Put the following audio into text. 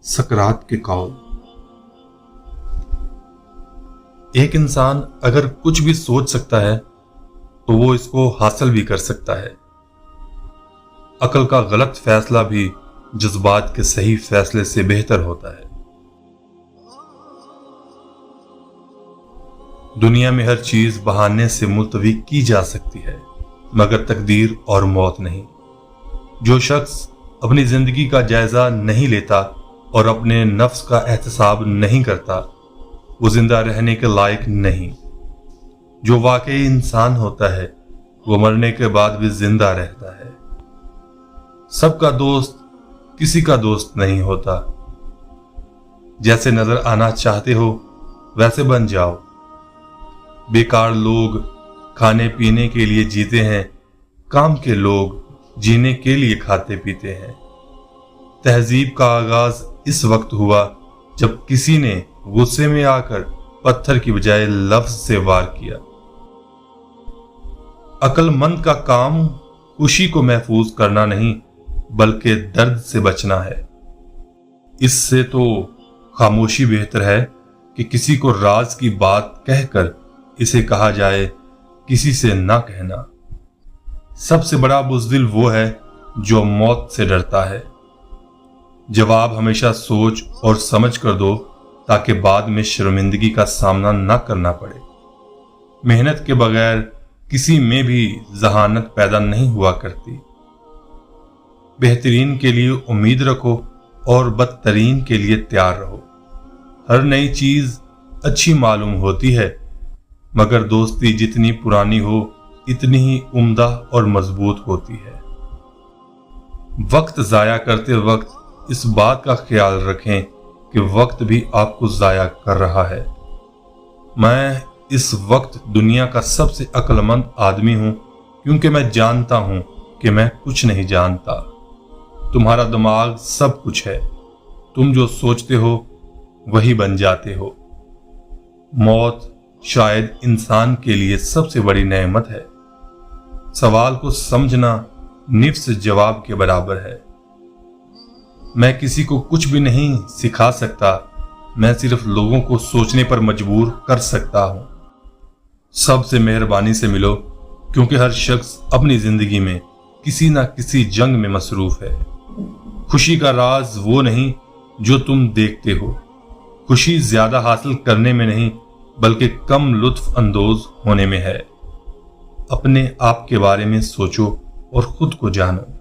सकरात के कौल। एक इंसान अगर कुछ भी सोच सकता है तो वो इसको हासिल भी कर सकता है। अक्ल का गलत फैसला भी जज्बात के सही फैसले से बेहतर होता है। दुनिया में हर चीज बहाने से मुलतवी की जा सकती है, मगर तकदीर और मौत नहीं। जो शख्स अपनी जिंदगी का जायजा नहीं लेता और अपने नफ्स का एहतसाब नहीं करता, वो जिंदा रहने के लायक नहीं। जो वाकई इंसान होता है वो मरने के बाद भी जिंदा रहता है। सबका दोस्त किसी का दोस्त नहीं होता। जैसे नजर आना चाहते हो वैसे बन जाओ। बेकार लोग खाने पीने के लिए जीते हैं, काम के लोग जीने के लिए खाते पीते हैं। तहजीब का आगाज इस वक्त हुआ जब किसी ने गुस्से में आकर पत्थर की बजाय लफ्ज से वार किया। अक्लमंद का काम खुशी को महफूज करना नहीं बल्कि दर्द से बचना है। इससे तो खामोशी बेहतर है कि किसी को राज की बात कहकर इसे कहा जाए, किसी से ना कहना। सबसे बड़ा बुज़दिल वो है जो मौत से डरता है। जवाब हमेशा सोच और समझ कर दो ताकि बाद में शर्मिंदगी का सामना ना करना पड़े। मेहनत के बगैर किसी में भी जहानत पैदा नहीं हुआ करती। बेहतरीन के लिए उम्मीद रखो और बदतरीन के लिए तैयार रहो। हर नई चीज अच्छी मालूम होती है, मगर दोस्ती जितनी पुरानी हो इतनी ही उम्दा और मजबूत होती है। वक्त जाया करते वक्त इस बात का ख्याल रखें कि वक्त भी आपको जाया कर रहा है। मैं इस वक्त दुनिया का सबसे अक्लमंद आदमी हूं क्योंकि मैं जानता हूं कि मैं कुछ नहीं जानता। तुम्हारा दिमाग सब कुछ है। तुम जो सोचते हो वही बन जाते हो। मौत शायद इंसान के लिए सबसे बड़ी नेमत है। सवाल को समझना निफ्स जवाब के बराबर है। मैं किसी को कुछ भी नहीं सिखा सकता, मैं सिर्फ लोगों को सोचने पर मजबूर कर सकता हूं। सबसे मेहरबानी से मिलो क्योंकि हर शख्स अपनी जिंदगी में किसी ना किसी जंग में मसरूफ है। खुशी का राज वो नहीं जो तुम देखते हो। खुशी ज्यादा हासिल करने में नहीं बल्कि कम लुत्फ अंदोज होने में है। अपने आप के बारे में सोचो और खुद को जानो।